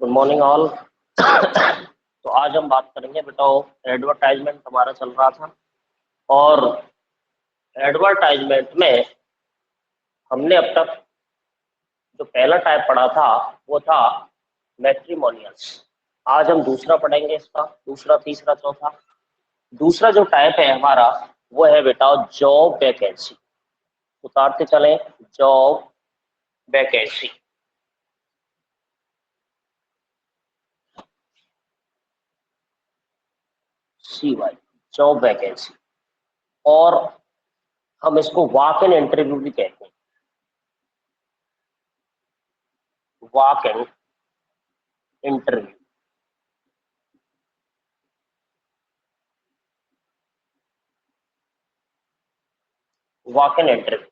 Good morning all. तो आज हम बात करेंगे बेटा, एडवर्टाइजमेंट हमारा चल रहा था और एडवर्टाइजमेंट में हमने अब तक जो पहला टाइप पढ़ा था वो था मैट्रिमोनियल्स। आज हम दूसरा पढ़ेंगे, इसका दूसरा, तीसरा, चौथा। दूसरा जो टाइप है हमारा वो है बेटा जॉब वैकेंसी। उतारते चलें, job vacancy. CY, job vacancy. और हम इसको वॉक इन इंटरव्यू भी कहते हैं। Walk in interview, walk in interview.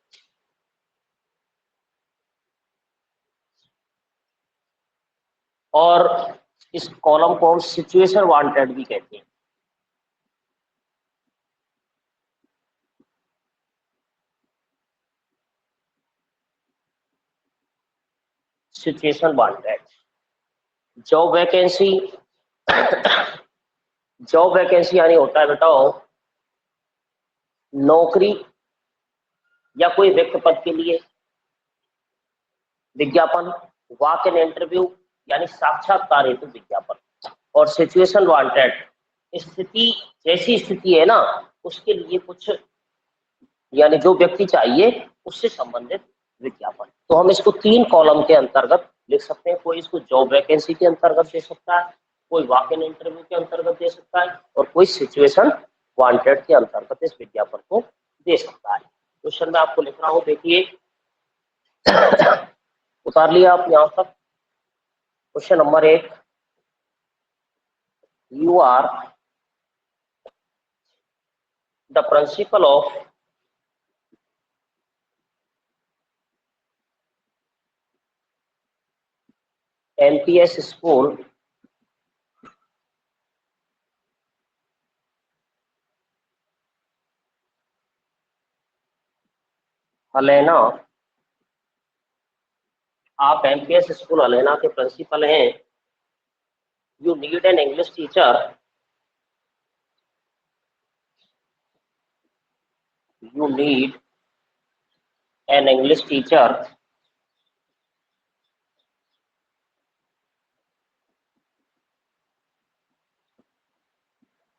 और इस कॉलम को हम सिचुएशन वांटेड भी कहते हैं। Situation wanted. Job vacancy, job vacancy यानी होता है बेटा नौकरी या कोई रिक्त पद के लिए विज्ञापन। वॉक इन इंटरव्यू यानी साक्षात्कार हेतु विज्ञापन। और सिचुएशन वांटेड, स्थिति, जैसी स्थिति है ना उसके लिए कुछ, यानी जो व्यक्ति चाहिए उससे संबंधित विज्ञापन। तो हम इसको तीन कॉलम के अंतर्गत लिख सकते हैं। कोई इसको जॉब वैकेंसी के अंतर्गत दे सकता है, कोई वॉक इन इंटरव्यू के अंतर्गत दे सकता है, और कोई सिचुएशन वांटेड के अंतर्गत इस विज्ञापन को दे सकता है। क्वेश्चन में आपको लिख रहा हूं, देखिए। उतार लिया आप यहां तक। Question number 1, you are the principal of MPS school Halena. आप MPS स्कूल हलेना के प्रिंसिपल हैं। You need an English teacher, you need an English teacher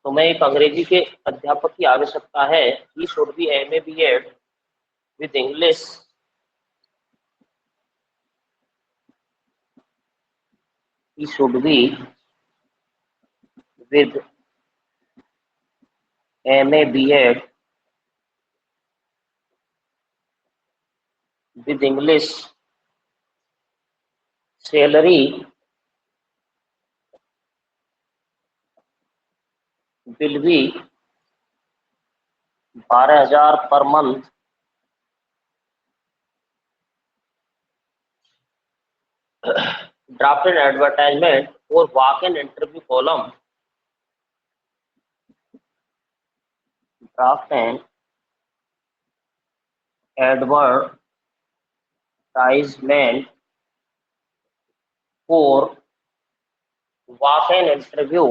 तुम्हें एक अंग्रेजी के अध्यापक की आवश्यकता है। He should be MA BEd with English, he should be with MA BEd with English, salary will be 12,000 per month, draft an advertisement or walk an interview column, draft an advertisement for walk an interview,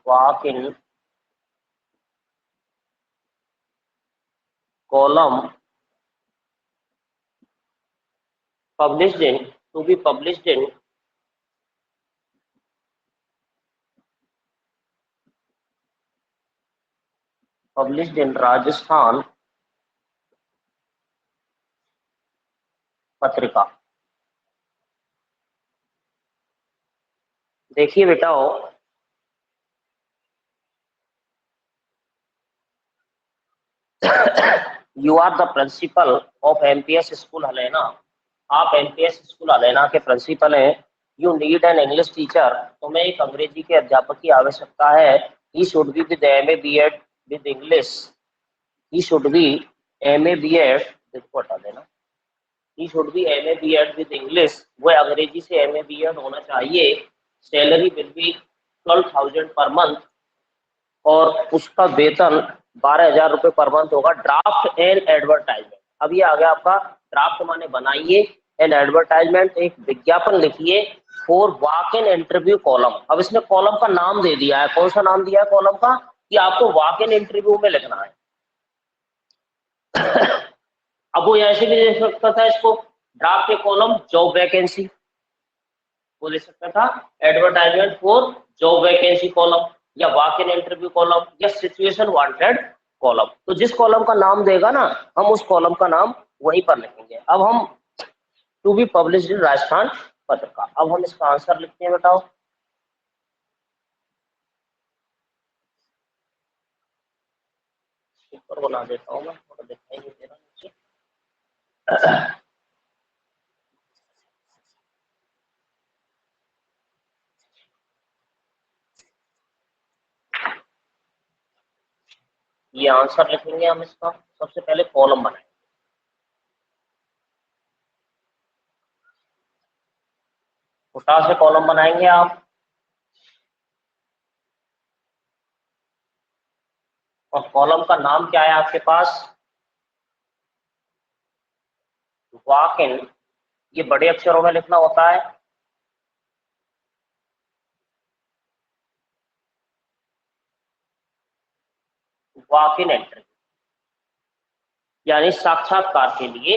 walk in column published in, to be published in Rajasthan Patrika. देखिए बेटा, you are the principal of MPS school Halena. आप MPS school Halena के principal हैं। You need an English teacher, तुम्हें एक अंग्रेजी के अध्यापक की आवश्यकता है। He should be with MA BEd with English, he should be MA BEd, इसको हटा देना, he should be MA BEd with English, वह अंग्रेजी से MA BEd होना चाहिए। Salary will be 12,000 per month, और उसका वेतन 12,000 रुपए पर मंथ होगा। ड्राफ्ट एंड एडवर्टाइजमेंट, अब ये आ गया आपका ड्राफ्ट, माने बनाइए, एन एडवर्टाइजमेंट, एक विज्ञापन लिखिए for walk in interview column. अब इसने कॉलम का नाम दे दिया है, कौन सा नाम दिया है कॉलम का, कि आपको वॉक इन इंटरव्यू में लिखना है। अब वो ऐसे भी दे सकता था इसको, ड्राफ्ट ए कॉलम जॉब वैकेंसी, वो दे सकता था advertisement for job vacancy column, या वॉक इन इंटरव्यू कॉलम, या सिचुएशन वांटेड कॉलम। तो जिस कॉलम का नाम देगा ना, हम उस कॉलम का नाम वहीं पर लिखेंगे। अब हम to be published in Rajasthan Patrika, अब हम इसका आंसर लिखते हैं, बताओ। ऊपर बना देता हूँ मैं, थोड़ा दिखाई नहीं दे रहा नीचे। ये आंसर लिखेंगे हम इसका। सबसे पहले कॉलम बनाएंगे, छोटा से कॉलम बनाएंगे आप, और कॉलम का नाम क्या है आपके पास, वॉक इन, ये बड़े अक्षरों में लिखना होता है, वॉक इन इंटरव्यू, यानी साक्षात्कार के लिए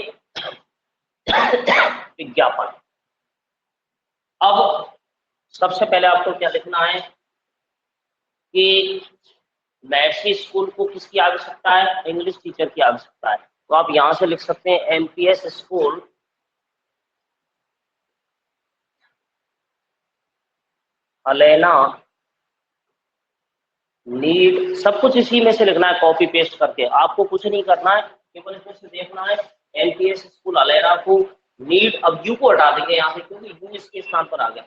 विज्ञापन। अब सबसे पहले आपको क्या लिखना है कि महर्षि स्कूल को किसकी आवश्यकता है, इंग्लिश टीचर की आवश्यकता है। तो आप यहां से लिख सकते हैं एमपीएस स्कूल अलेना नीड, सब कुछ इसी में से लिखना है कॉपी पेस्ट करके, आपको कुछ नहीं करना है, केवल इसमें से देखना है एमपीएस स्कूल अलेना को नीड। अब यू को हटा देंगे यहाँ से क्योंकि यू इसके स्थान पर आ गया।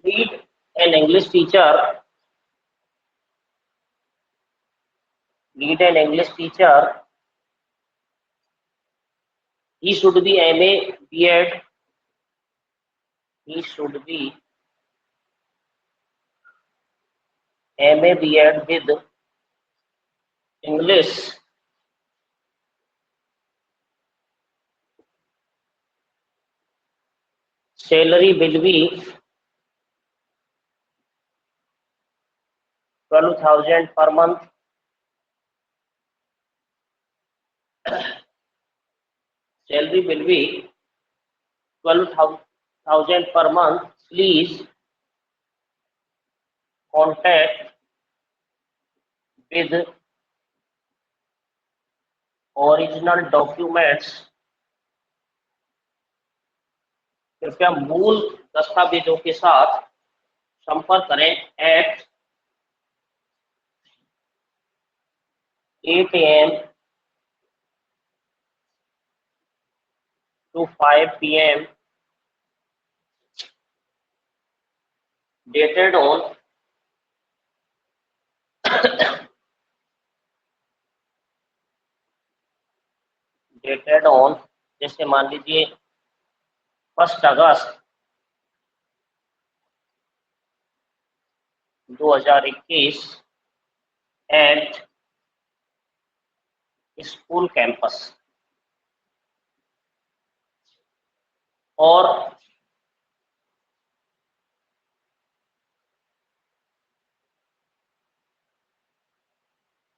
Need an English teacher, need an English teacher, he should be MA B.Ed, he should be MA B.Ed with English salary will be 12,000 per month, salary will be 12,000 per month, please contact with original documents, कृपया मूल दस्तावेजों के साथ संपर्क करें at 8 AM to 5 PM dated on dated on, जैसे मान लीजिए 1 अगस्त 2021 एट स्कूल कैंपस, और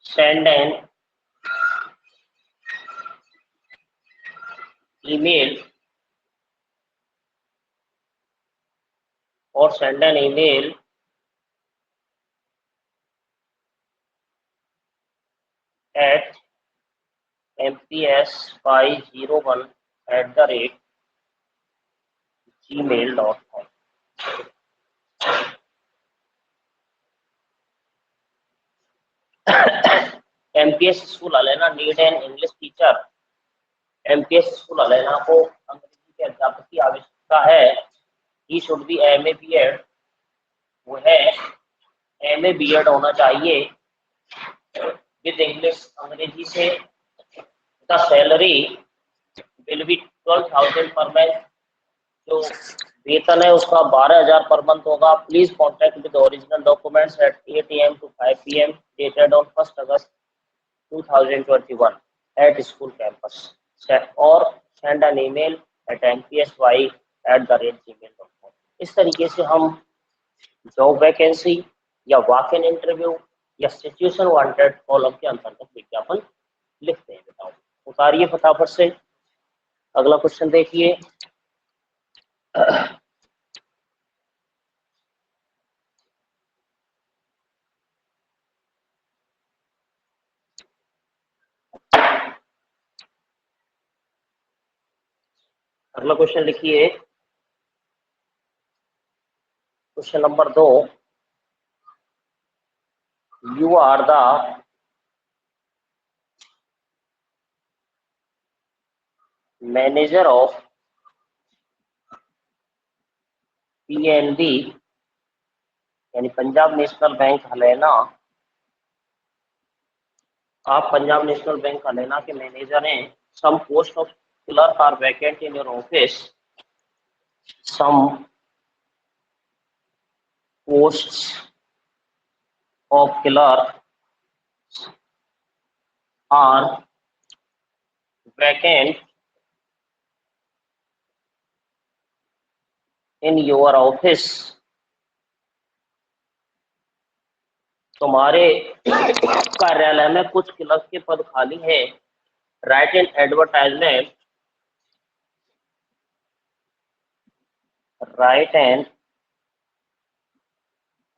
सेंड एन ईमेल, और send an email at mps501@gmail.com। MPS school Alena need an English teacher, MPS school Alena को अंग्रेजी के अध्यापक की आवश्यकता है। He should be MA BEd, वो है एमए बीएड होना चाहिए विद इंग्लिश, अंग्रेजी से। The salary will be 12,000 per month, जो वेतन है उसका 12,000 पर मंथ होगा। Please contact with original documents eight 8 AM to 5 PM dated on 1 अगस्त 2021 एट स्कूल कैंपस, और सेंड एन ईमेल mpsy@gmail.com। इस तरीके से हम जॉब वैकेंसी या वॉक इन इंटरव्यू या सिचुएशन वांटेड कॉलम के अंतर्गत विज्ञापन लिखते हैं। बताओ, उतारिए फटाफट से, अगला क्वेश्चन देखिए। अगला क्वेश्चन लिखिए, question number 2। You are the manager of PNB यानी पंजाब नेशनल बैंक हलैना। आप पंजाब नेशनल बैंक हलैना के मैनेजर हैं। Some post of clerk are vacant in your office. Some posts of clerk are vacant in your office. तुम्हारे कार्यालय में कुछ clerk के पद खाली हैं। Write an advertisement, write an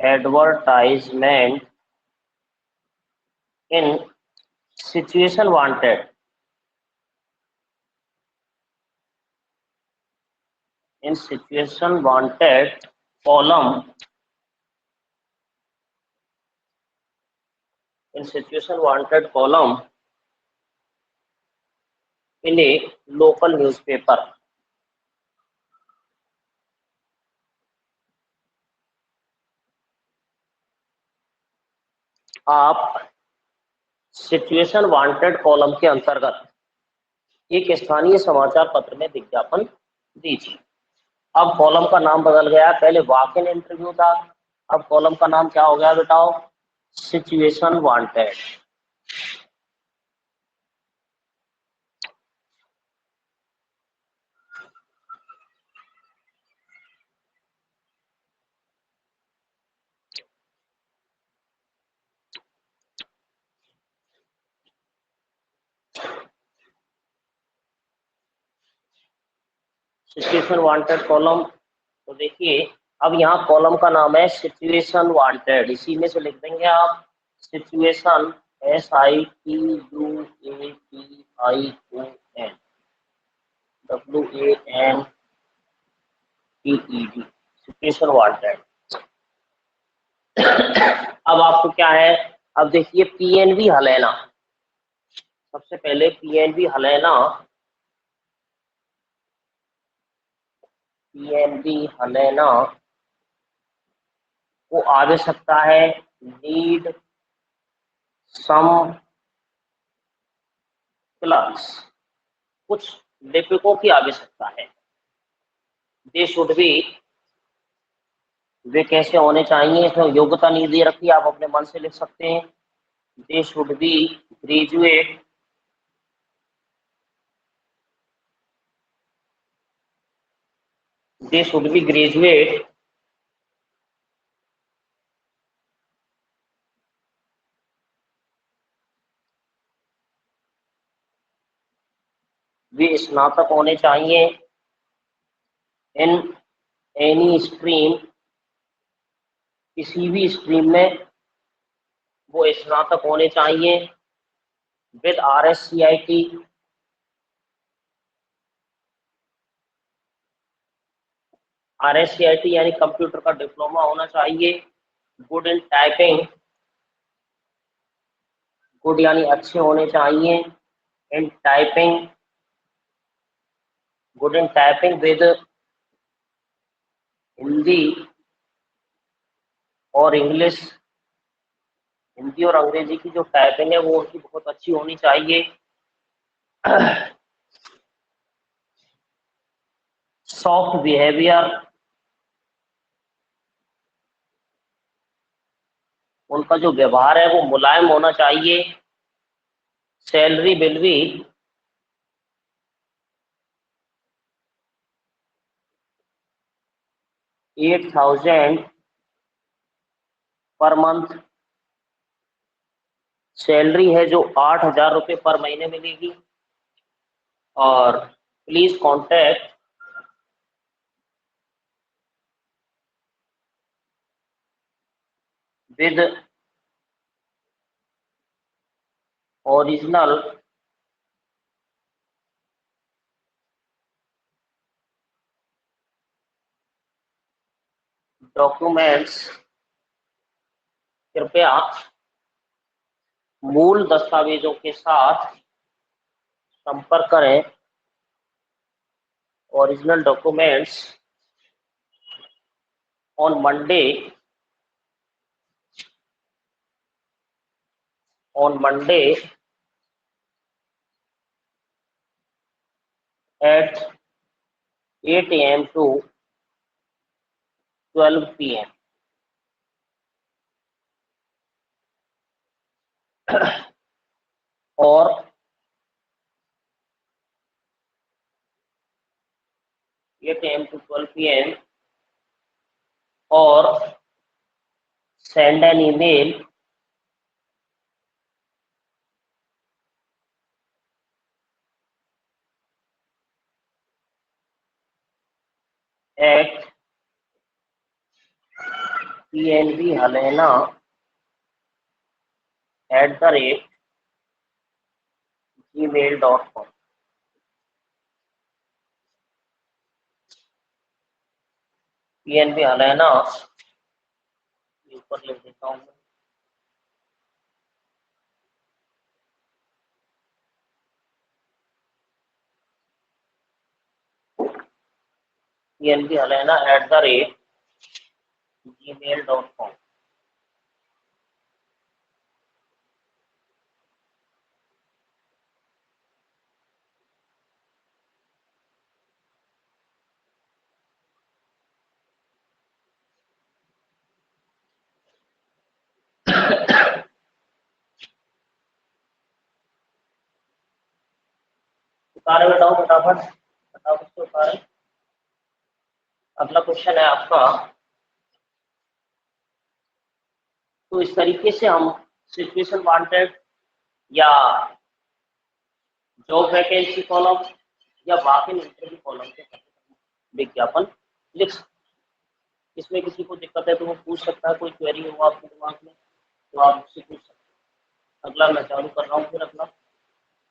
advertisement in situation wanted, in situation wanted column, in situation wanted column in a local newspaper। आप situation wanted column के अंतर्गत एक स्थानीय समाचार पत्र में विज्ञापन दीजिए। अब कॉलम का नाम बदल गया, पहले वॉक इन इंटरव्यू था, अब कॉलम का नाम क्या हो गया बेटाओ, situation wanted. Situation wanted column, तो देखिए अब यहाँ कॉलम का नाम है सिचुएशन वांटेड, इसी में से लिख देंगे आप situation, SITUATION WANTED, situation wanted. अब आपको क्या है, अब देखिए पीएनबी हलैना, सबसे पहले पीएनबी हलैना, पीएनबी हलैना को आवश्यकता है, नीड सम क्लर्क्स, कुछ लेखकों की आवश्यकता है। दे शुड बी, वे कैसे होने चाहिए, इसमें योग्यता नहीं दे रखी, आप अपने मन से लिख सकते हैं। They should be graduate, they should be graduate वे स्नातक होने चाहिए। इन एनी स्ट्रीम, किसी भी स्ट्रीम में वो स्नातक होने चाहिए। विद RSCIT, RSCIT यानी कंप्यूटर का डिप्लोमा होना चाहिए। गुड इन टाइपिंग, गुड यानी अच्छे होने चाहिए। In typing, good in typing with Hindi और इंग्लिश, हिंदी और अंग्रेजी की जो टाइपिंग है वो उनकी बहुत अच्छी होनी चाहिए। सॉफ्ट बिहेवियर, उनका जो व्यवहार है वो मुलायम होना चाहिए। Salary will be, 8,000 per month, salary है जो 8,000 रुपये पर महीने मिलेगी, और please contact with original documents, कृपया मूल दस्तावेजों के साथ संपर्क करें। Original documents on Monday at 8 a.m. to 12 p.m. और 8 a.m. to 12 p.m. और send an email at pnbhalena@gmail.com। PNB Halena, ऊपर लिख देता हूँ, pnbhalena@gmail.com। उतारे बताओ फटाफट, फटाफट से उतारे। अगला क्वेश्चन है आपका, तो इस तरीके से हम सिचुएशन वांटेड या जॉब वैकेंसी कॉलम या वाक इन इंटरव्यू कॉलम के विज्ञापन लिख सकते हैं। इसमें किसी को दिक्कत है तो वो पूछ सकता है, कोई क्वेरी हो आपके दिमाग में तो आप उससे पूछ सकते हैं। अगला मैं चालू कर रहा हूँ फिर अगला।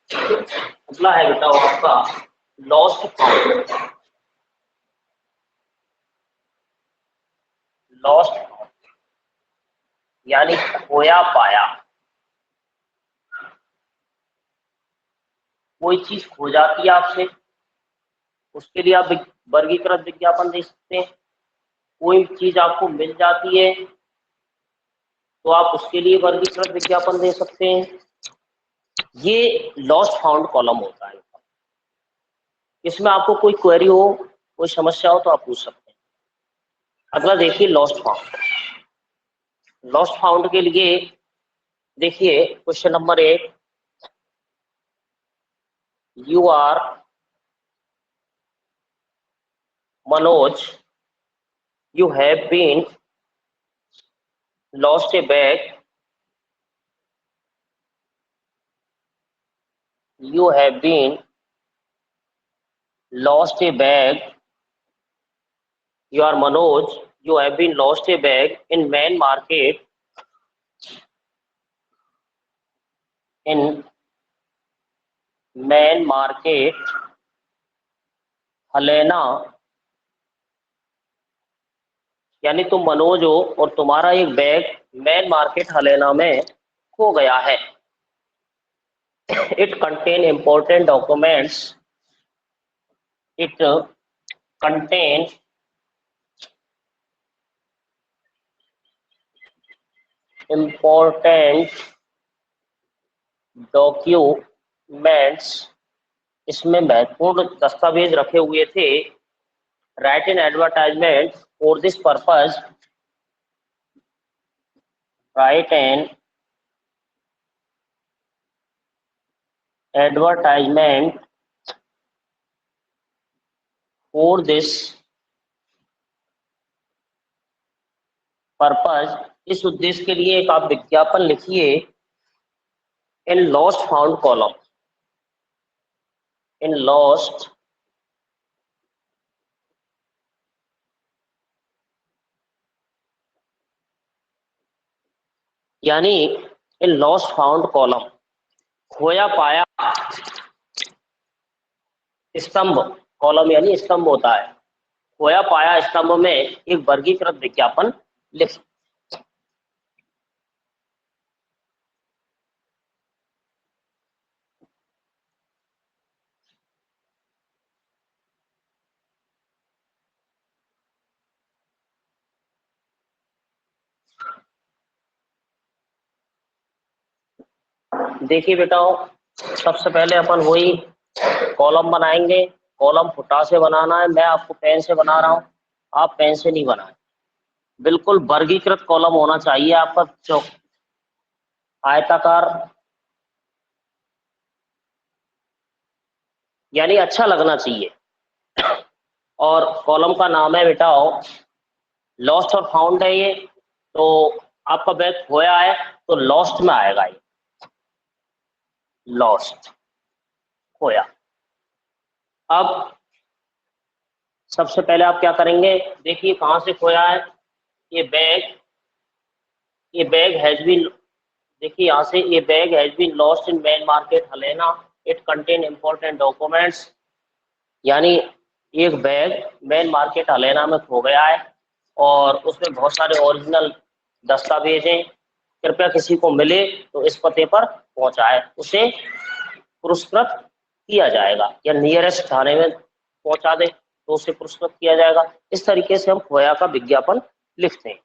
अगला है बेटा वो आपका लॉस्ट फाउंड। लॉस्ट फाउंड यानी खोया पाया। कोई चीज खो जाती है आपसे, उसके लिए आप वर्गीकृत विज्ञापन दे सकते हैं। कोई चीज आपको मिल जाती है तो आप उसके लिए वर्गीकृत विज्ञापन दे सकते हैं। ये लॉस्ट फाउंड कॉलम होता है। इसमें आपको कोई क्वेरी हो, कोई समस्या हो तो आप पूछ सकते हैं। अगला देखिए लॉस्ट फाउंड। लॉस्ट फाउंड के लिए देखिए question number 1, you are Manoj, you have been lost a bag. You have been lost a bag. You are Manoj. You have been lost a bag in main market. In main market, Halena, यानी तुम मनोज हो और तुम्हारा एक bag main market Halena में खो गया है। It contain important documents. It contains important documents. इसमें महत्वपूर्ण दस्तावेज रखे हुए थे। Right an advertisement for this purpose. Right an advertisement for this purpose, इस उद्देश्य के लिए एक आप विज्ञापन लिखिए इन लॉस्ट फाउंड कॉलम, इन लॉस्ट यानी इन लॉस्ट फाउंड कॉलम, खोया पाया स्तंभ, कॉलम यानी स्तंभ होता है, खोया पाया स्तंभ में एक वर्गीकृत विज्ञापन लिख। देखिए बेटाओ, सबसे पहले अपन वही कॉलम बनाएंगे। कॉलम फुटा से बनाना है, मैं आपको पेन से बना रहा हूं, आप पेन से नहीं बनाए। बिल्कुल वर्गीकृत कॉलम होना चाहिए आपका, चौक आयताकार, यानी अच्छा लगना चाहिए। और कॉलम का नाम है बेटाओ लॉस्ट और फाउंड है ये, तो आपका बैग खोया है तो लॉस्ट में आएगा ये, लॉस्ट, खोया। अब सबसे पहले आप क्या करेंगे, देखिए कहां से खोया है ये बैग, ये बैग हैज बीन, देखिए यहाँ से, ये bag has been lost in main market Halena, it contain important documents, यानी एक बैग मेन मार्केट हलेना में खो गया है और उसमें बहुत सारे ओरिजिनल दस्तावेज हैं, कृपया किसी को मिले तो इस पते पर पहुंचाए, उसे पुरस्कृत किया जाएगा, या नियरेस्ट थाने में पहुंचा दे तो उसे पुरस्कृत किया जाएगा। इस तरीके से हम खोया का विज्ञापन लिखते हैं।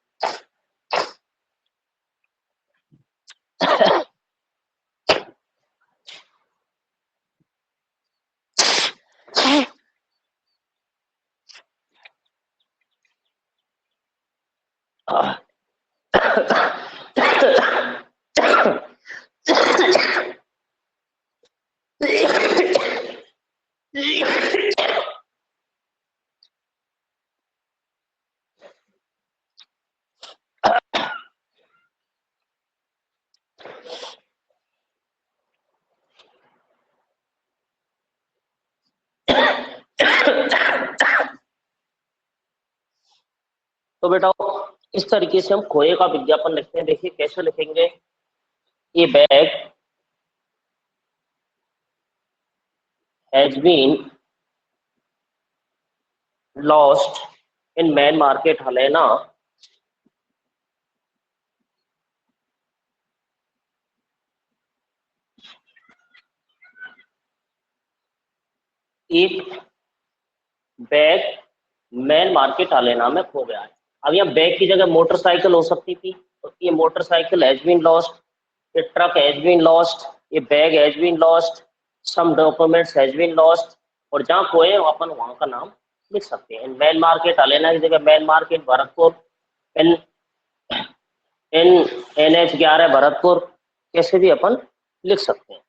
तो बेटा इस तरीके से हम खोए का विज्ञापन लिखते हैं। देखिए कैसे लिखेंगे, ये bag has been lost in main market Halena, एक बैग मैन मार्केट हलेना में खो गया है। अब यहाँ बैग की जगह मोटरसाइकिल हो सकती थी, तो ये मोटरसाइकिल हैज बीन लॉस्ट, ये ट्रक हैज बीन लॉस्ट, ये bag has been lost, some documents has been lost, और जहाँ खोए अपन वहां का नाम लिख सकते हैं। मैन मार्केट हलेना की जगह मैन मार्केट भरतपुर, इन इन NH11 भरतपुर, कैसे भी अपन लिख सकते हैं।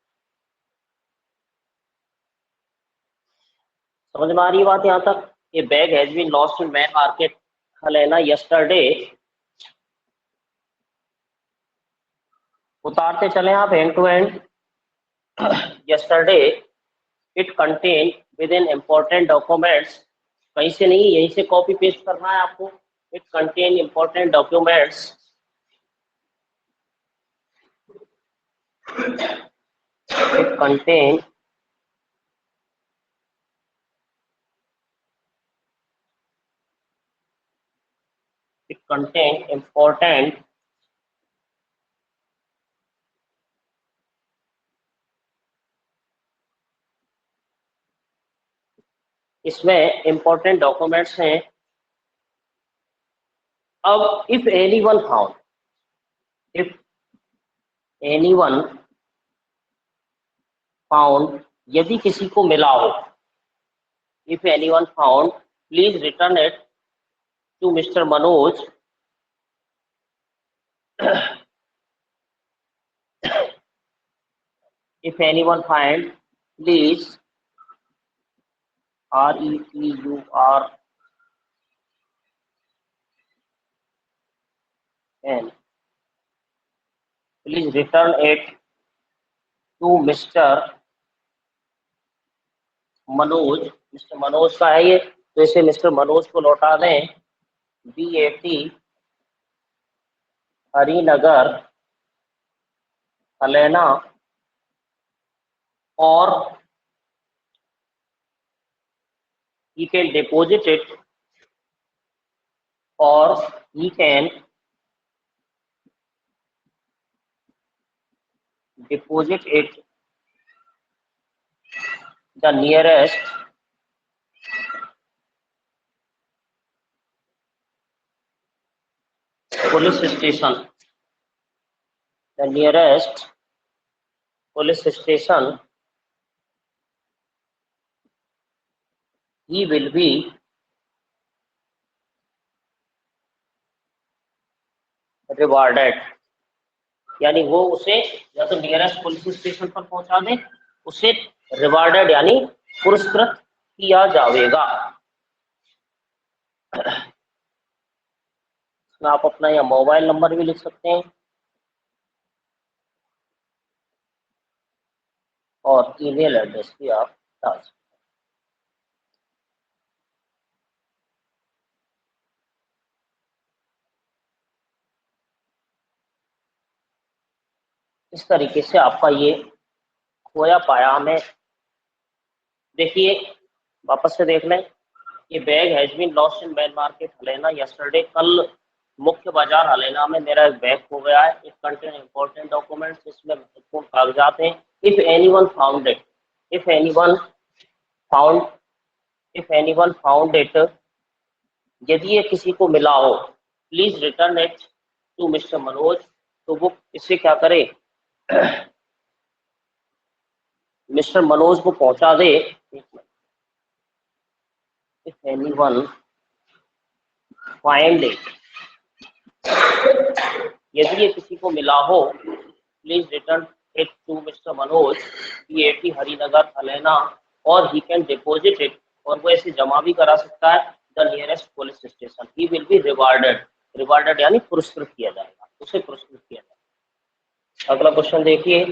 समझ में आ रही है बात यहाँ तक? ये bag has been lost in main market Halena yesterday, उतारते चले आप end to end, yesterday it contain within important documents, कहीं से नहीं यहीं से कॉपी पेस्ट करना है आपको, it contain important documents, it contain it contain important इसमें इम्पोर्टेंट डॉक्यूमेंट्स हैं। अब if anyone found, if anyone found, यदि किसी को मिला हो, if anyone found please return it to mister Manoj, if anyone find please RETUR, and please return it to Mr. Manoj. Mister Manoj का है ये, तो इसे मिस्टर मनोज को लौटा दें। BAT हरिनगर हलैना, और he can deposit it, or he can deposit it the nearest police station, the nearest police station he will be rewarded। यानी वो उसे या तो नियरेस्ट पुलिस स्टेशन पर पहुंचा दे, उसे रिवार्डेड यानी पुरस्कृत किया जाएगा। आप अपना या मोबाइल नंबर भी लिख सकते हैं और ईमेल एड्रेस भी आप डाल सकते हैं। इस तरीके से आपका ये खोया पाया में, देखिए वापस से देख लें, ये bag has been lost in main market Halaina yesterday. कल मुख्य बाजार हलैना में मेरा एक बैग खो गया है। इट कंटेन इंपॉर्टेंट डॉक्यूमेंट्स, इसमें महत्वपूर्ण कागजात हैं। If anyone found it, if anyone found if anyone found it, यदि ये किसी को मिला हो, please return it to mister Manoj. तो वो इससे क्या करे, मिस्टर मनोज को पहुंचा दे। इफ एनीवन फाइंड इट, यदि ये किसी को मिला हो, please return it to mister Manoj, BAT Harinagar Halaina, और ही कैन डिपोजिट इट, और वो ऐसे जमा भी करा सकता है, the nearest police station. He will be rewarded, rewarded यानी पुरस्कृत किया जाएगा, उसे पुरस्कृत किया जाएगा। अगला क्वेश्चन देखिए,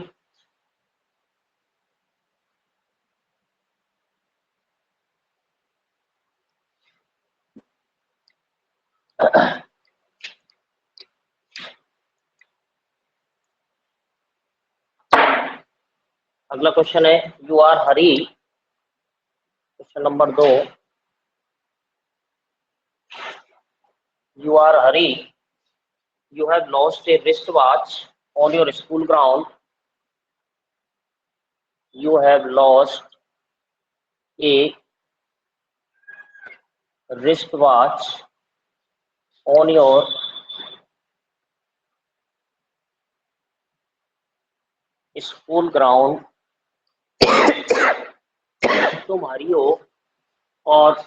अगला क्वेश्चन है, you are Hari. Question number 2, you are Hari, you have lost a wristwatch on your school ground, you have lost a wristwatch on your school ground, तुम्हारी हो और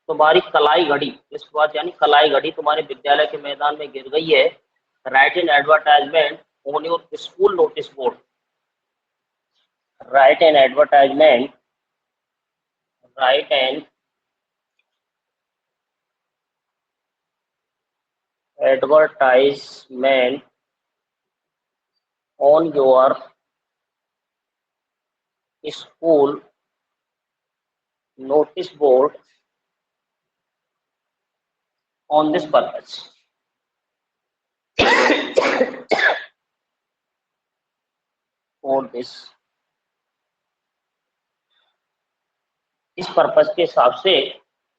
तुम्हारी कलाई घड़ी, wristwatch यानी कलाई घड़ी तुम्हारे विद्यालय के मैदान में गिर गई है। Write an advertisement on your school notice board, write an advertisement, write an advertisement on your school notice board on this purpose। for this, इस पर्पस के हिसाब से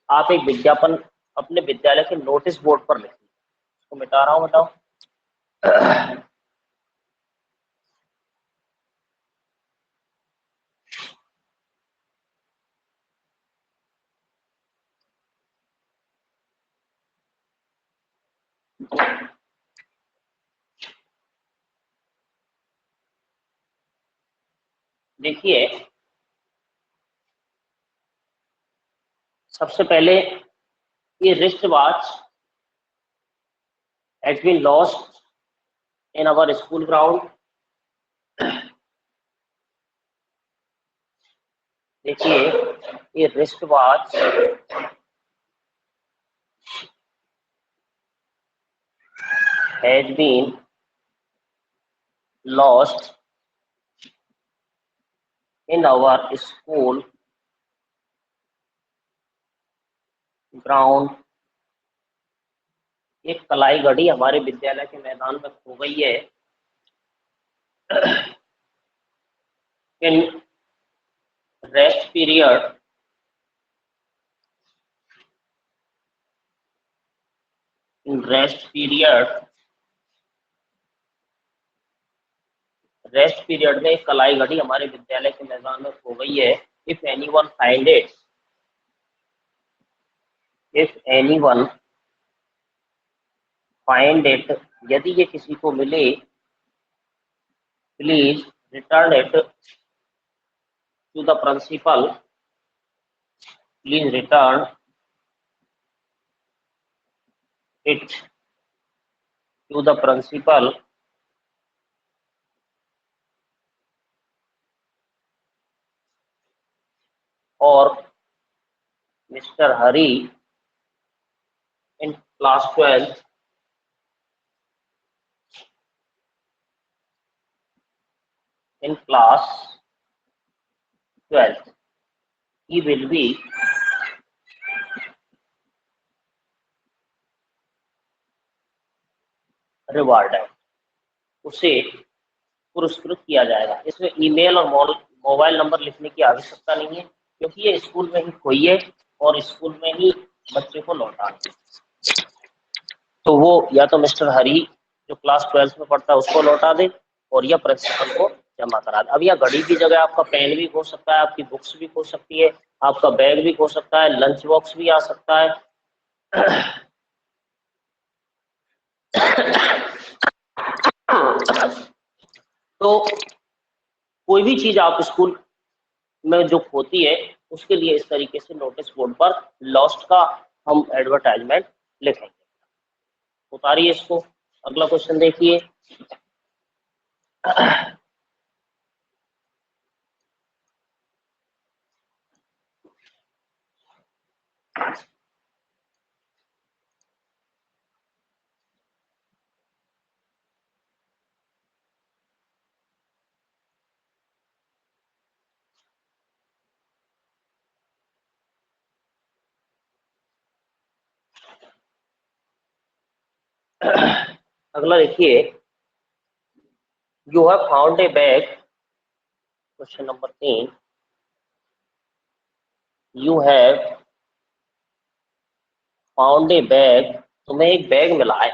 आप एक विज्ञापन अपने विद्यालय के नोटिस बोर्ड पर लिखिए। इसको मिटा रहा हूं, बताओ। देखिए सबसे पहले ये wrist watch has been lost in our school ground. देखिए ये wrist watch has been lost in our school ground. एक कलाई घड़ी हमारे विद्यालय के मैदान में खो गई है। In rest period rest period में एक कलाई घड़ी हमारे विद्यालय के मैदान में खो गई है। If anyone find it, if anyone find it, यदि ये किसी को मिले, please return it to the principal, please return it to the principal और mister Hari in class 12, in class 12, he will be rewarded, उसे पुरस्कृत किया जाएगा। इसमें ईमेल और मोबाइल नंबर लिखने की आवश्यकता नहीं है, क्योंकि ये स्कूल में ही खोई है और स्कूल में ही बच्चे को लौटा है। तो वो या तो मिस्टर हरी जो क्लास 12 में पढ़ता है उसको लौटा दे, और या प्रिंसिपल को जमा करा दे। अब यह घड़ी की जगह आपका पेन भी खो सकता है, आपकी बुक्स भी खो सकती है, आपका बैग भी खो सकता है, लंच बॉक्स भी आ सकता है। तो कोई भी चीज आप स्कूल में जो खोती है उसके लिए इस तरीके से नोटिस बोर्ड पर लॉस्ट का हम एडवर्टाइजमेंट लिखेंगे। उतारिए इसको। अगला क्वेश्चन देखिए। अगला देखिए, you have found a bag, question number 3, you have found a bag, तुम्हें एक बैग मिला है,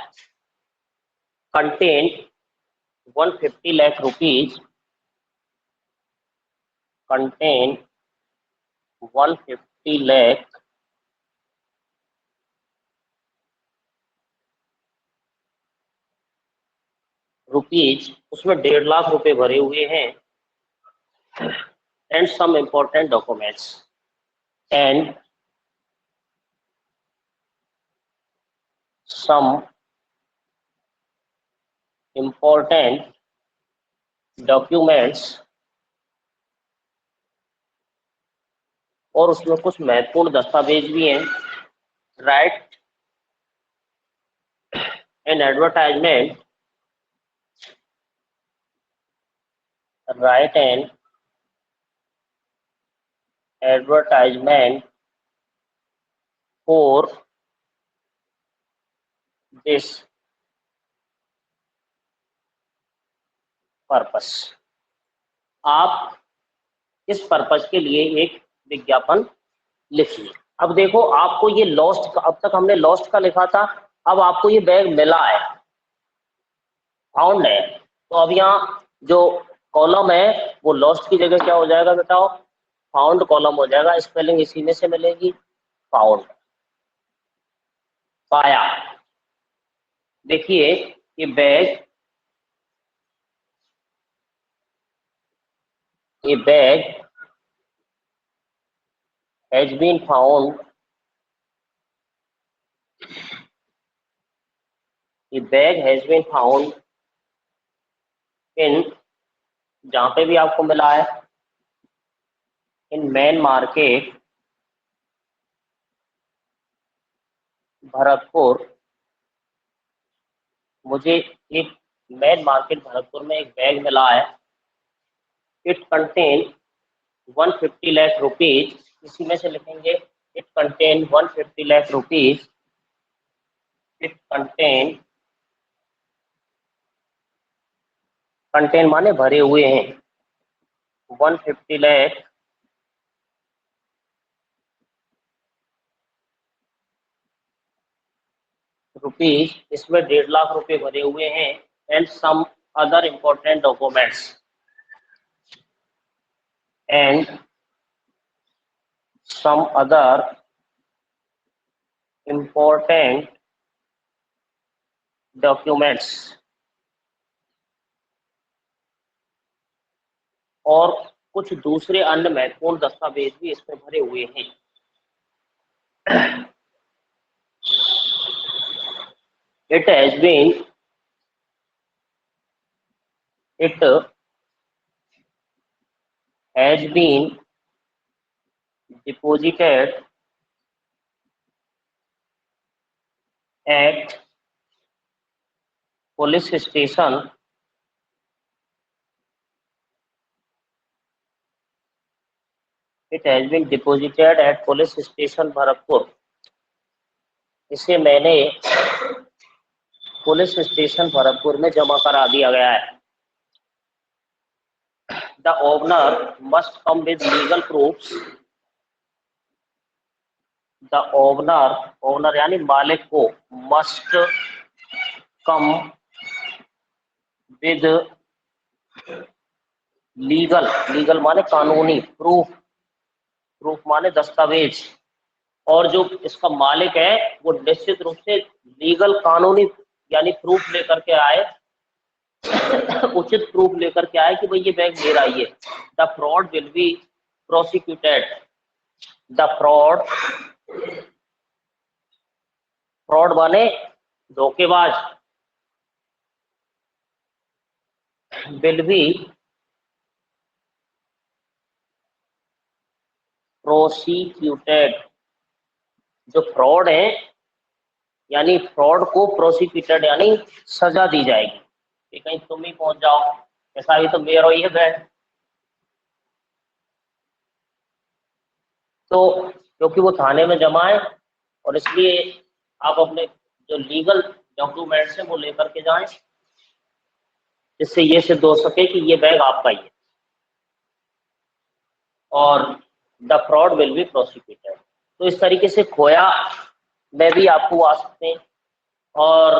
contain 150 lakh rupees, contain 150 lakh rupees, उसमें 1.5 लाख रुपए भरे हुए हैं, and some important documents, and some important documents, और उसमें कुछ महत्वपूर्ण दस्तावेज भी हैं। Write an advertisement, write an advertisement for this purpose, आप इस पर्पस के लिए एक विज्ञापन लिखिए। अब देखो, आपको ये लॉस्ट का, अब तक हमने लॉस्ट का लिखा था, अब आपको ये बैग मिला है, फाउंड है, तो अब यहाँ जो कॉलम है वो लॉस्ट की जगह क्या हो जाएगा बेटा, फाउंड कॉलम हो जाएगा। स्पेलिंग इसी में से मिलेगी, फाउंड, पाया। देखिए ये बैग, ये बैग हैज बीन फाउंड, ये bag has been found in, जहां पे भी आपको मिला है, इन मेन मार्केट भरतपुर, मुझे एक मैन मार्केट भरतपुर में एक बैग मिला है। It contain 150 lakh rupees. इसी में से लिखेंगे it contain 150 lakh rupees. It contain, contain माने भरे हुए हैं, 150 लाख रुपीज, इसमें 1.5 लाख रुपए भरे हुए हैं। And some other important documents, and some other important documents, और कुछ दूसरे अन्य महत्वपूर्ण दस्तावेज भी इसमें भरे हुए हैं। It has been, it has been deposited at police station, it has been deposited at police station Bharatpur. इसे मैंने पुलिस स्टेशन भरतपुर में जमा करा दिया गया है। The owner must come with legal proofs. The owner, owner यानी मालिक को, must come with legal, legal माने कानूनी, प्रूफ, प्रूफ माने दस्तावेज। और जो इसका मालिक है वो निश्चित रूप से लीगल, कानूनी यानी प्रूफ लेकर के आए, उचित प्रूफ लेकर के आए कि भाई ये बैग मेरा ही है। The fraud will be prosecuted. The fraud, fraud माने धोखेबाज, विल बी प्रोसिक्यूटेड। जो फ्रॉड है यानी फ्रॉड को प्रोसिक्यूटेड यानी सजा दी जाएगी कि कहीं तुम ही पहुंच जाओ, ऐसा ही तो मेरा ही है बैग। तो क्योंकि वो थाने में जमा है और इसलिए आप अपने जो लीगल डॉक्यूमेंट्स हैं वो लेकर के जाएं, जिससे ये सिद्ध हो सके कि ये बैग आपका ही है। और the fraud will be prosecuted. तो इस तरीके से खोया में भी आपको आ सकते हैं, और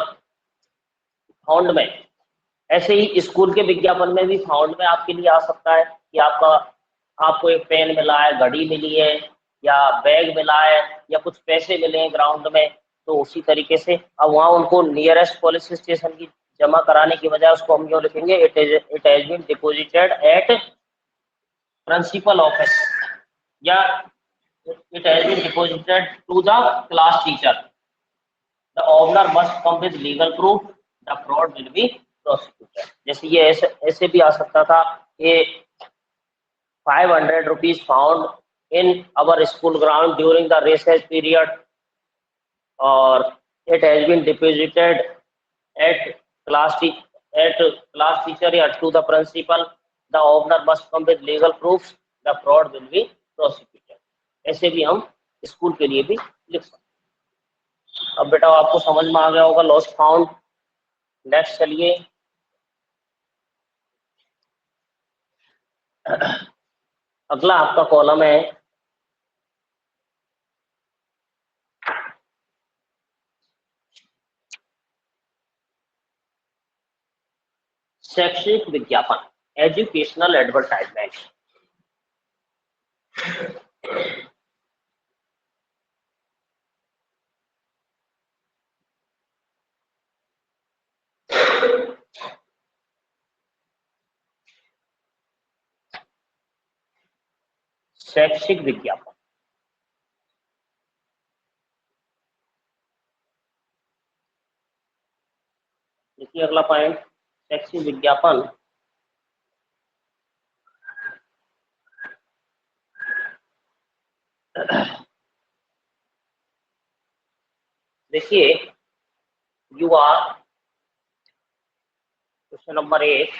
फाउंड में, ऐसे ही स्कूल के विज्ञापन में भी फाउंड में आपके लिए आ सकता है कि आपका, आपको एक पेन मिला है, घड़ी मिली है, या बैग मिला है, या कुछ पैसे मिले हैं ग्राउंड में। तो उसी तरीके से अब वहाँ उनको नियरेस्ट पुलिस स्टेशन की जमा कराने की बजाय उसको हम क्यों लिखेंगे, it has been deposited at principal office, या it has been deposited to the class teacher. The owner must come with legal proof. The fraud will be prosecuted. जैसे ये ऐसे ऐसे भी आ सकता था कि 500 rupees found in our school ground during the recess period, or it has been deposited at class at class teacher or to the principal. The owner must come with legal proofs. The fraud will be prosecuted. ऐसे भी हम school के लिए भी लिख सकते हैं। अब बेटा आपको समझ में आ गया होगा लॉस्ट फाउंड। नेक्स्ट चलिए, अगला आपका कॉलम है शैक्षणिक विज्ञापन, एजुकेशनल एडवर्टाइजमेंट। शैक्षिक विज्ञापन, देखिए अगला पॉइंट, शैक्षिक विज्ञापन देखिए, you are question number 8,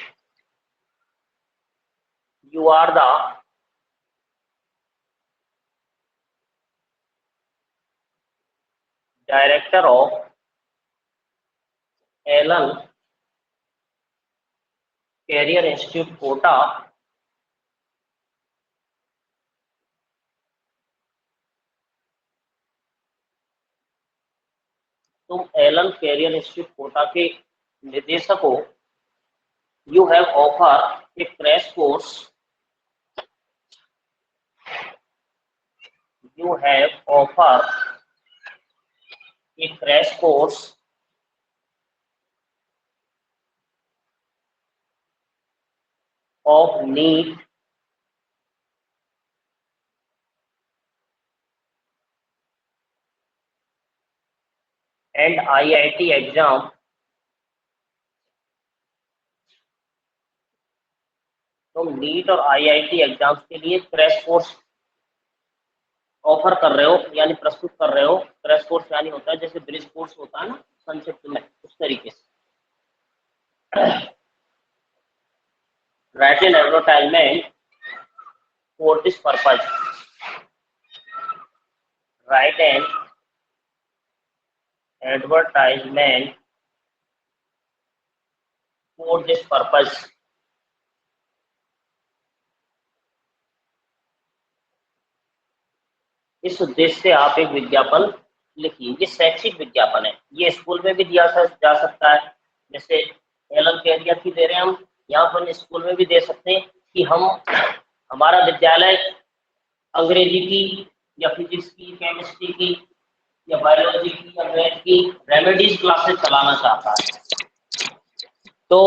you are the director of Allen Career Institute Kota. तुम एलन कैरियर इंस्टीट्यूट कोटा के निदेशक हो। You have offer a crash course, you have offer a crash course of NEET and IIT exam. तुम NEET और IIT exams के लिए crash course offer कर रहे हो, यानी प्रस्तुत कर रहे हो। क्रैश कोर्स यानी होता है जैसे ब्रिज कोर्स होता है ना संक्षिप्त में, उस तरीके से। Right an advertisement for this purpose, right an advertisement for this purpose. इस उद्देश्य से आप एक विज्ञापन लिखिए। ये शैक्षिक विज्ञापन है, ये स्कूल में भी दिया जा सकता है, जैसे एलन कैरियर की दे रहे हैं हम, यहाँ पर स्कूल में भी दे सकते हैं कि हम हमारा विद्यालय अंग्रेजी की या फिजिक्स की, केमिस्ट्री की या बायोलॉजी की या मैथ की रेमेडीज क्लासेस चलाना चाहता है। तो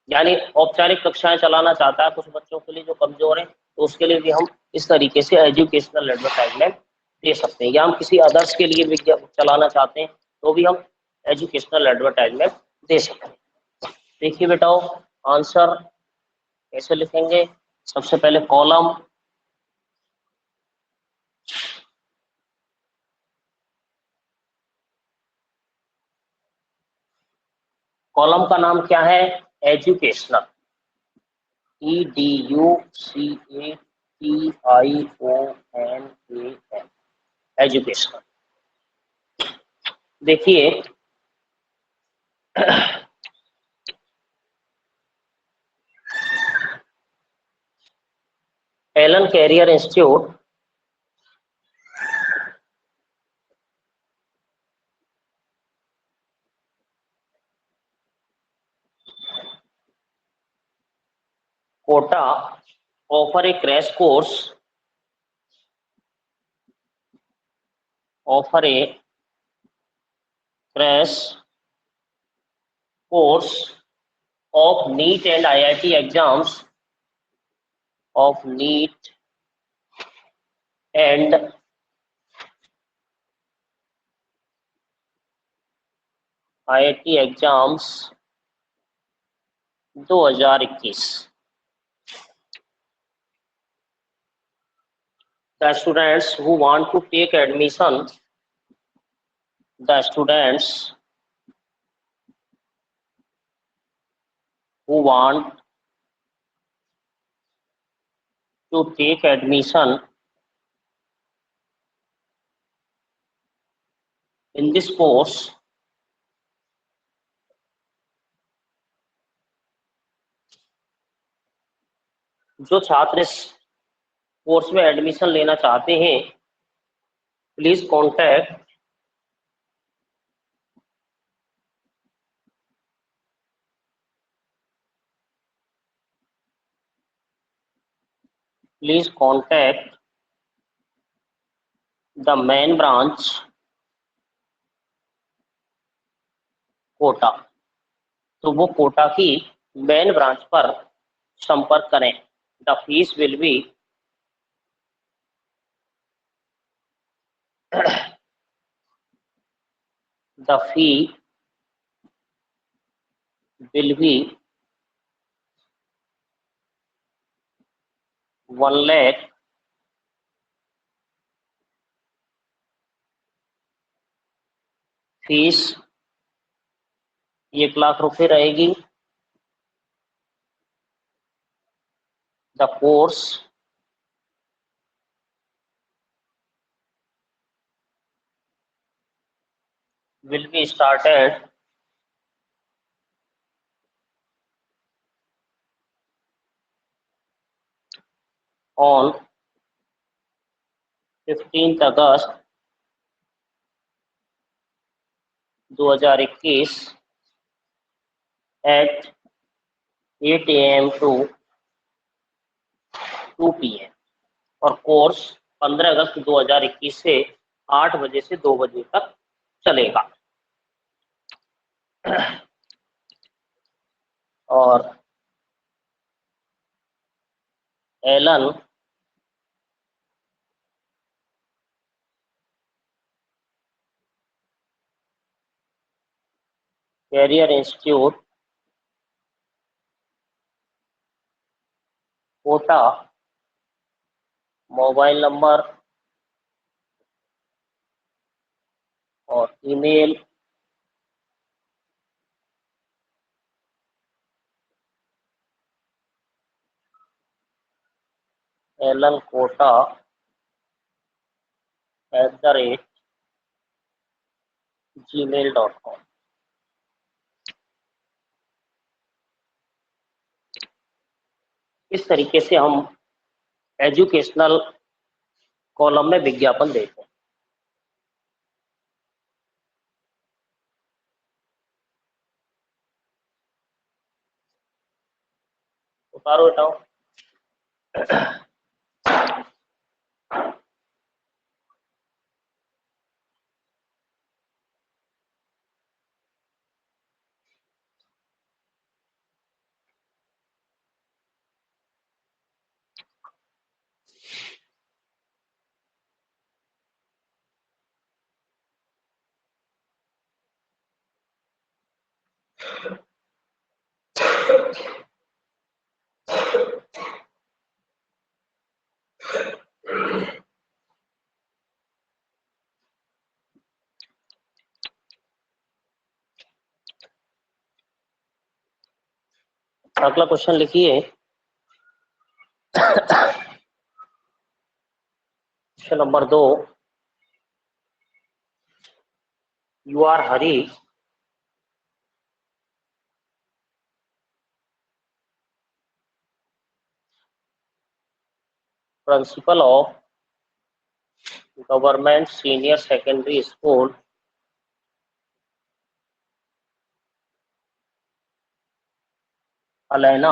यानी औपचारिक कक्षाएं चलाना चाहता है कुछ बच्चों के लिए जो कमजोर हैं, तो उसके लिए भी हम इस तरीके से एजुकेशनल एडवर्टाइजमेंट दे सकते हैं। या हम किसी अदर्स के लिए विज्ञापन चलाना चाहते हैं तो भी हम एजुकेशनल एडवर्टाइजमेंट दे सकते हैं। देखिए बेटाओ, आंसर कैसे लिखेंगे। सबसे पहले कॉलम, कॉलम का नाम क्या है, एजुकेशनल, EDUCATIONAL, एजुकेशनल। देखिए Allen career institute Kota offer a crash course, offer a crash course of NEET and IIT exams, of NEET and IIT exams 2021। The students who want to take admission, the students who want to take admission in this course जो छात्र इस course में admission लेना चाहते हैं, please contact the main branch Kota. तो वो कोटा की मेन ब्रांच पर संपर्क करें। The fees will be the fee will be 1 lakh fees 1 lakh रुपए रहेगी। The course will be started on 15 अगस्त 2021 at 8 AM to 2 PM और कोर्स 15 अगस्त 2021 से 8 बजे से 2 बजे तक चलेगा। और Allen career institute Kota mobile number और ईमेल एलन कोटा @gmail.com। इस तरीके से हम एजुकेशनल कॉलम में विज्ञापन देते हैं। उतारो हटाओ। अगला क्वेश्चन लिखिए। Question number 2, you are Hari principal of government senior secondary school Alaina,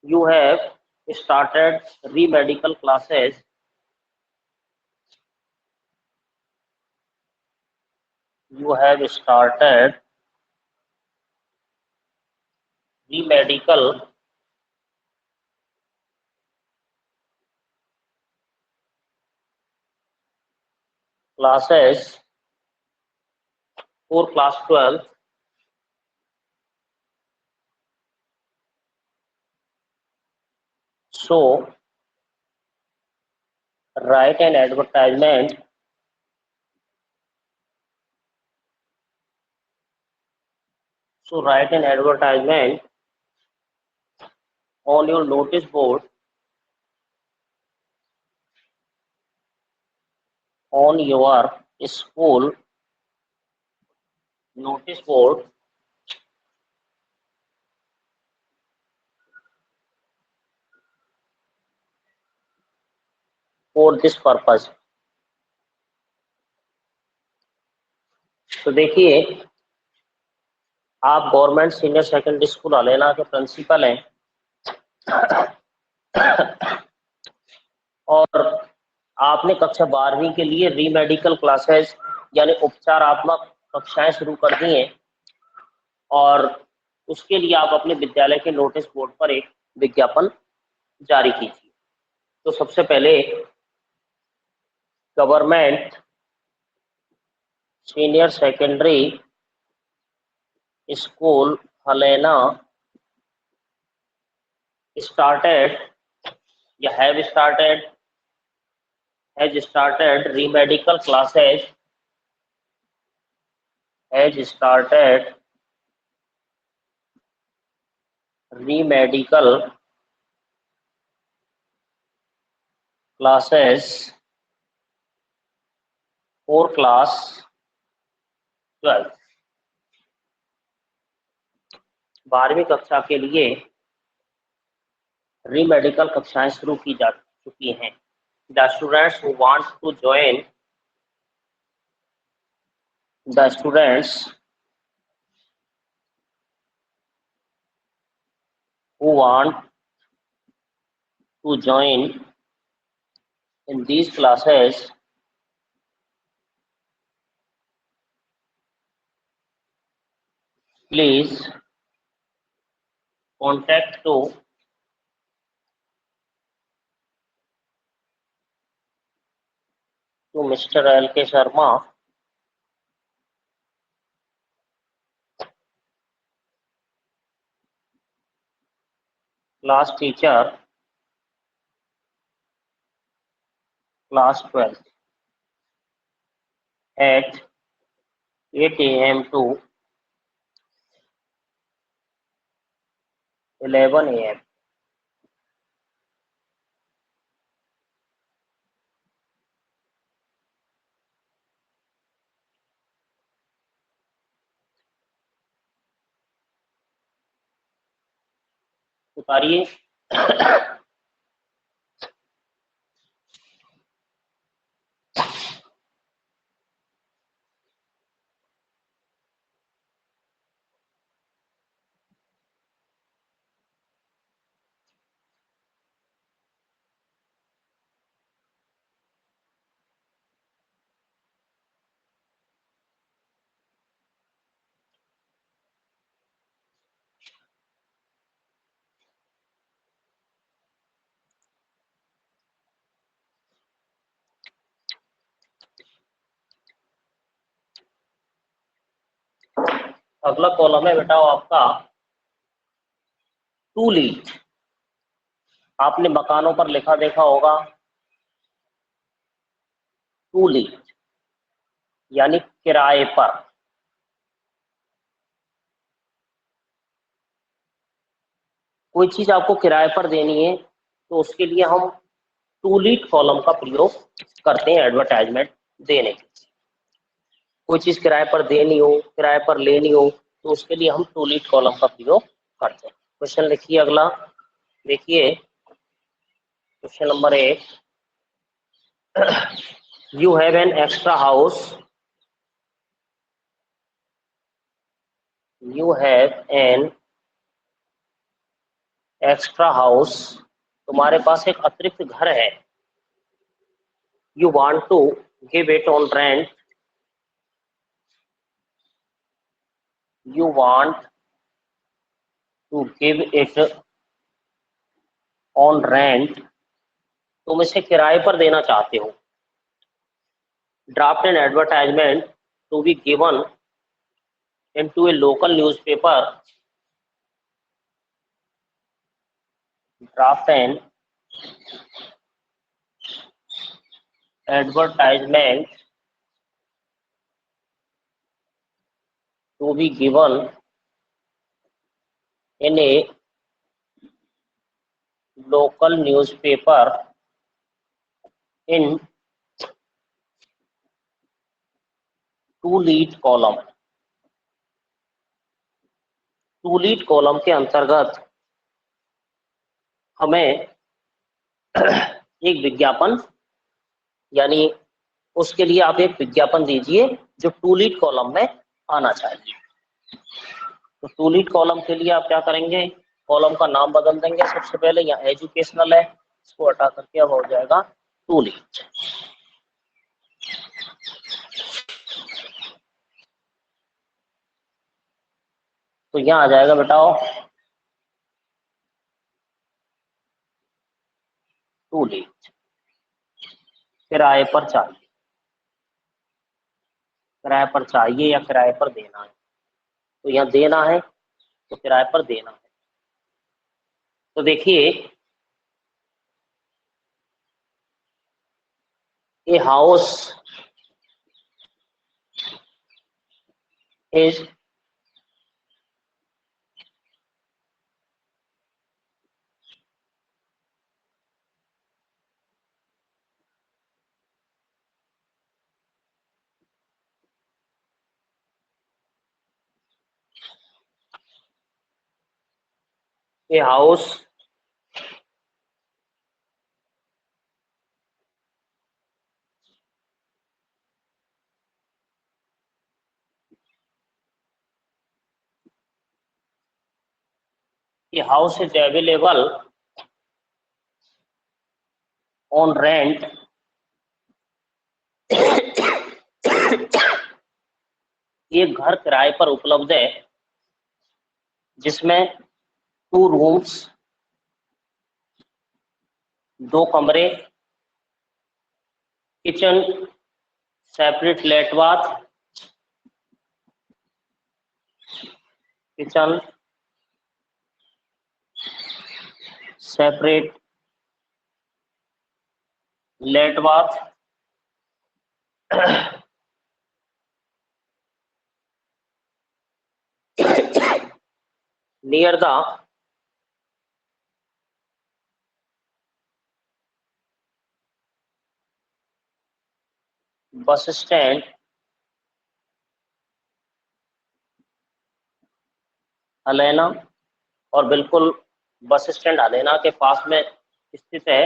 you have started re-medical classes you have started re-medical classes for class 12 so write an advertisement on your notice board on your school notice board for this purpose। तो देखिए, आप government senior secondary school अलैना के principal हैं और आपने कक्षा 12वीं के लिए रीमेडिकल क्लासेस यानी उपचारात्मक कक्षाएं शुरू कर दी हैं और उसके लिए आप अपने विद्यालय के नोटिस बोर्ड पर एक विज्ञापन जारी कीजिए। तो सबसे पहले government senior secondary school Alaina started या have started has started remedical classes has started re-medical classes for class 12। 12वीं कक्षा के लिए रीमेडिकल कक्षाएं शुरू की जा चुकी हैं। The students who want to join the students who want to join in these classes please contact to Mr. L.K. Sharma, class teacher, class 12 at 8 a.m. to 11 a.m. उतारिए। अगला कॉलम है बेटा आपका टू लीज। आपने मकानों पर लिखा देखा होगा टू लीज यानी किराए पर। कोई चीज आपको किराए पर देनी है तो उसके लिए हम टू लीज कॉलम का प्रयोग करते हैं एडवर्टाइजमेंट देने के। कोई चीज किराए पर देनी हो, किराए पर लेनी हो, तो उसके लिए हम टू लीज कॉलम का प्रयोग करते हैं। क्वेश्चन लिखिए अगला। देखिए question number 1, you have an extra house, you have an extra house, तुम्हारे पास एक अतिरिक्त घर है। You want to give it on rent, you want to give it on rent, तुम इसे किराए पर देना चाहते हो। Draft an advertisement to be given into a local newspaper, draft an advertisement to be given in a local newspaper in to let column. To let column के अंतर्गत हमें एक विज्ञापन यानी उसके लिए आप एक विज्ञापन दीजिए जो टू लीड कॉलम में आना चाहिए। तो टू लीड कॉलम के लिए आप क्या करेंगे, कॉलम का नाम बदल देंगे। सबसे पहले यहाँ एजुकेशनल है, इसको हटा करके अब हो जाएगा टू लीड। तो यहाँ आ जाएगा बेटाओ टू लीड, किराए पर चाहिए, किराए पर चाहिए या किराए पर देना है। तो यहाँ देना है तो किराए पर देना है। तो देखिए a house is a house is available on rent ये घर किराए पर उपलब्ध है जिसमें 2 रूम्स, 2 कमरे, kitchen, separate let bath, kitchen separate let bath near the bus stand Halena, और बिल्कुल बस स्टैंड हलेना के पास में स्थित है।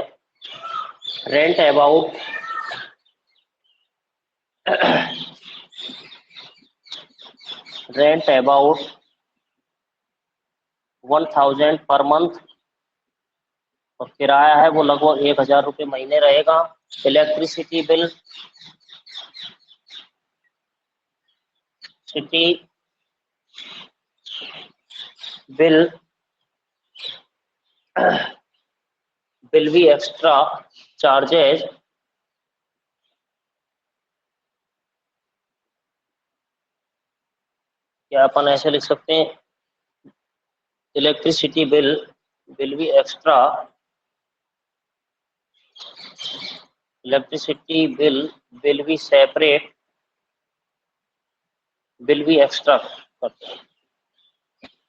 Rent about rent about 1000 per month, और किराया है वो लगभग 1000 रुपये महीने रहेगा। Electricity bill city bill will be extra charges या अपन ऐसे लिख सकते हैं electricity bill will be extra, electricity bill will be separate, will be extra करते हैं,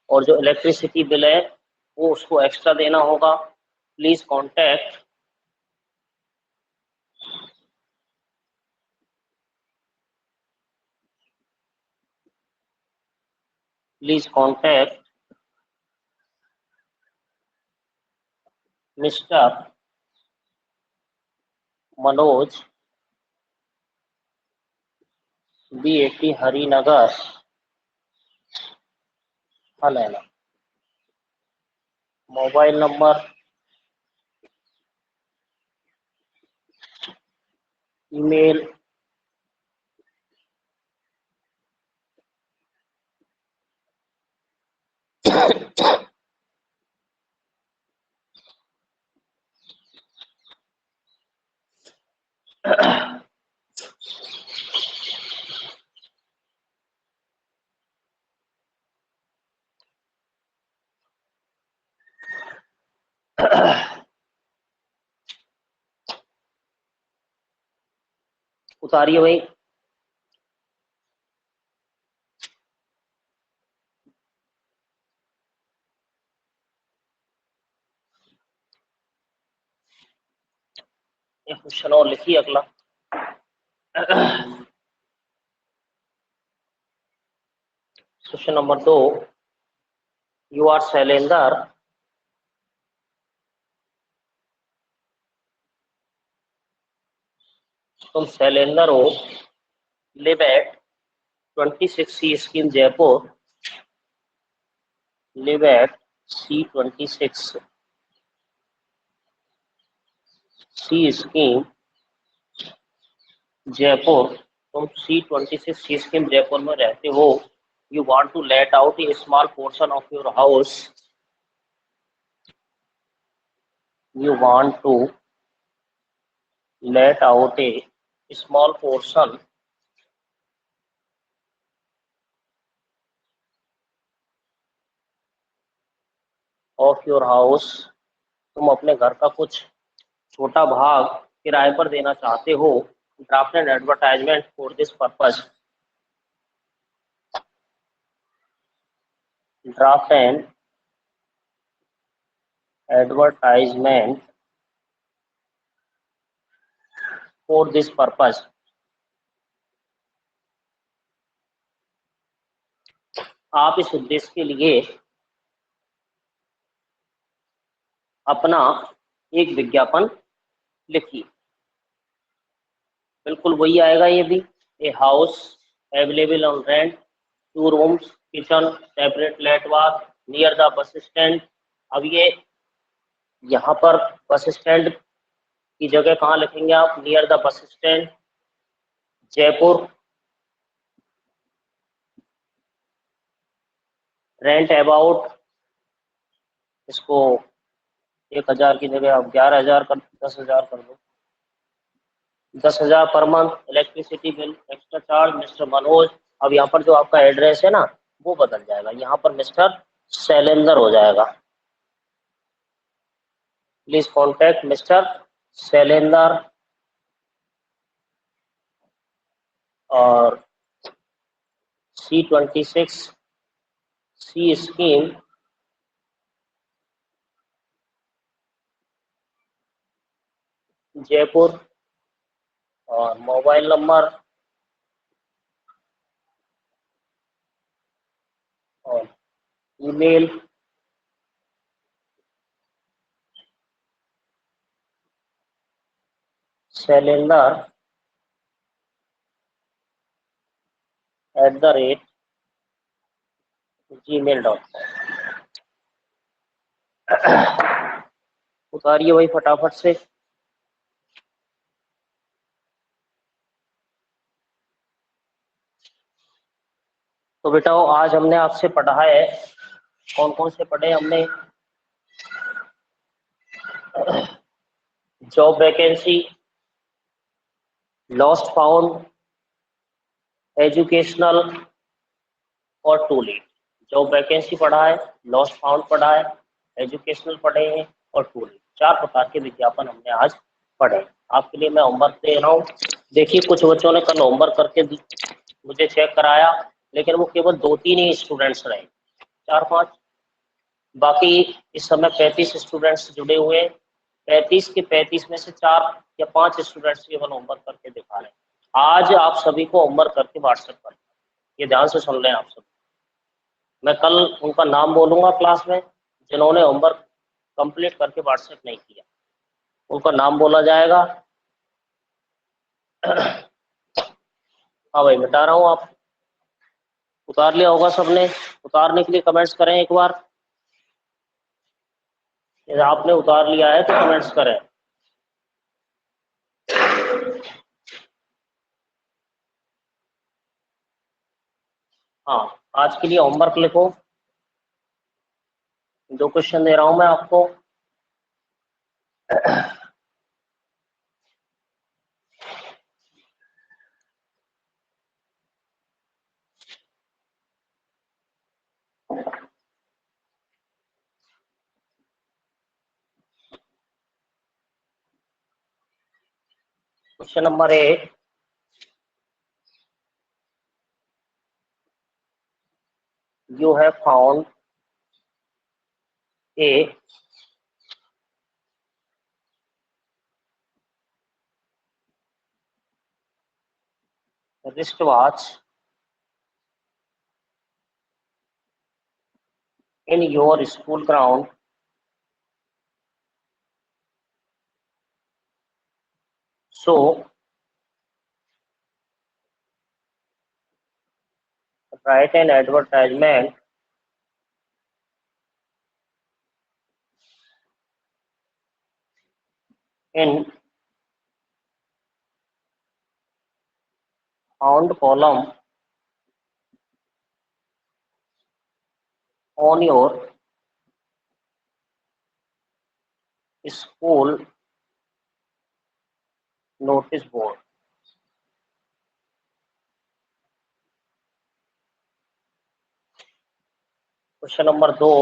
और जो इलेक्ट्रिसिटी बिल है वो उसको एक्स्ट्रा देना होगा। Please contact mister Manoj B80 Harinagar Halaina. Mobile number, email, उतारिए भाई। एक क्वेश्चन और लिखिए अगला। Question number 2, you are Shailendra तुम शैलेंदर हो, live at 26C scheme Jaipur, live at C26C scheme Jaipur, तुम C26C स्कीम जयपुर में रहते हो। You want to let out a small portion of your house, you want to let out a small portion of your house, तुम अपने घर का कुछ छोटा भाग किराए पर देना चाहते हो। Draft an advertisement for this purpose, draft an advertisement for this purpose. आप इस उद्देश्य के लिए अपना एक विज्ञापन लिखिए। बिल्कुल वही आएगा ये भी। A house available on rent, 2 rooms, kitchen, separate let bath, near the bus stand. अब ये यहाँ पर बस स्टैंड की जगह कहाँ लिखेंगे आप? Near the bus stand, Jaipur. Rent about, इसको 1,000 की जगह आप 11,000 कर, 10,000 कर दो। 10,000 per month. Electricity bill extra charge mister Manoj. अब यहाँ पर जो आपका एड्रेस है ना, वो बदल जाएगा, यहाँ पर मिस्टर शैलेंद्र हो जाएगा। Please contact mister Shailendra. और C26 सी स्कीम, जयपुर। और मोबाइल नंबर और ईमेल shailen@gmail.com। उतारिए भाई फटाफट से। तो बेटा आज हमने आपसे पढ़ा है, कौन कौन से पढ़े हमने? Job vacancy, lost found, educational और टू लेट। जॉब वैकेंसी पढ़ा है, लॉस्ट फाउंड पढ़ा है, एजुकेशनल पढ़े हैं और टू लेट। 4 प्रकार के विज्ञापन हमने आज पढ़े। आपके लिए मैं होमवर्क दे रहा हूँ। देखिए कुछ बच्चों ने कल होमवर्क करके मुझे चेक कराया, लेकिन वो केवल 2-3 ही स्टूडेंट्स रहे, 4-5। बाकी इस समय 35 स्टूडेंट्स जुड़े हुए हैं। 35 के 35 में से 4 या 5 स्टूडेंट्स केवल होमवर्क करके दिखा रहे हैं। आज आप सभी को होमवर्क करके व्हाट्सएप कर, ये ध्यान से सुन लें आप सब। मैं कल उनका नाम बोलूंगा क्लास में, जिन्होंने होमवर्क कंप्लीट करके व्हाट्सएप नहीं किया, उनका नाम बोला जाएगा। हाँ भाई बता रहा हूँ, आप उतार लिया होगा सबने। उतारने के लिए कमेंट्स करें एक बार। यदि आपने उतार लिया है तो कमेंट्स करें। हाँ, आज के लिए होमवर्क लिखो, जो क्वेश्चन दे रहा हूं मैं आपको। Question number 8, you have found a wristwatch in your school ground. So write an advertisement in found column on your school notice board. Question number 2,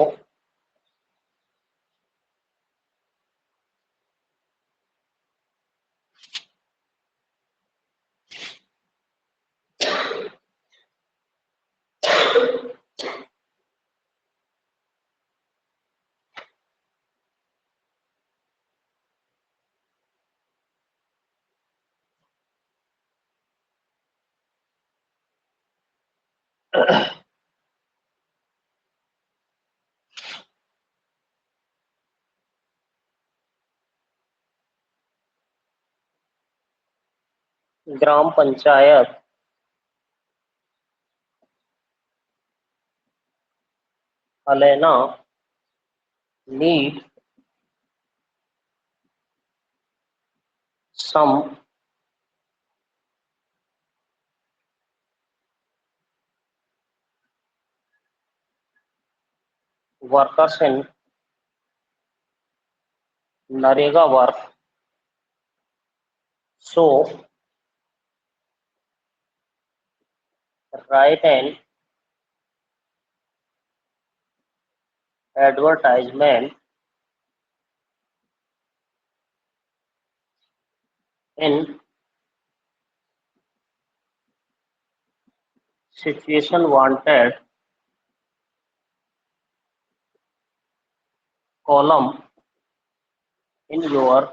gram panchayat Alaina need some workers in Narega work, so write an advertisement in situation wanted column in your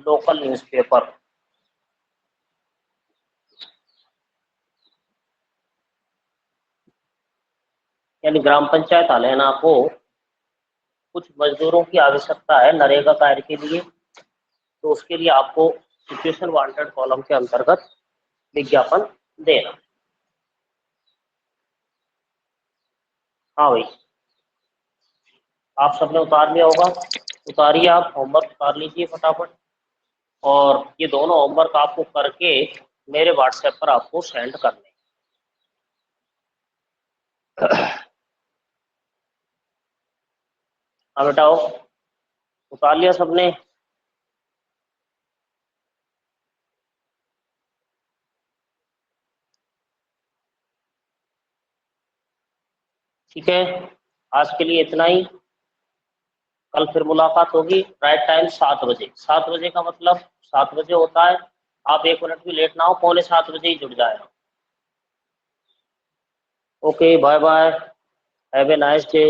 local newspaper. यानी ग्राम पंचायत अलैना को कुछ मजदूरों की आवश्यकता है नरेगा कार्य के लिए, तो उसके लिए आपको सिचुएशन वांटेड कॉलम के अंतर्गत विज्ञापन देना। हाँ भाई, आप सबने उतार लिया होगा, उतारिए, आप होमवर्क उतार लीजिए फटाफट, और ये दोनों होमवर्क आपको करके मेरे व्हाट्सएप पर आपको सेंड करने। हाँ बेटाओ, उतार लिया सबने? ठीक है, आज के लिए इतना ही। कल फिर मुलाकात होगी। राइट टाइम 7 बजे। 7 बजे का मतलब 7 बजे होता है, आप 1 मिनट भी लेट ना हो, 6:45 ही जुड़ जाएगा। Okay, bye bye, have a nice day.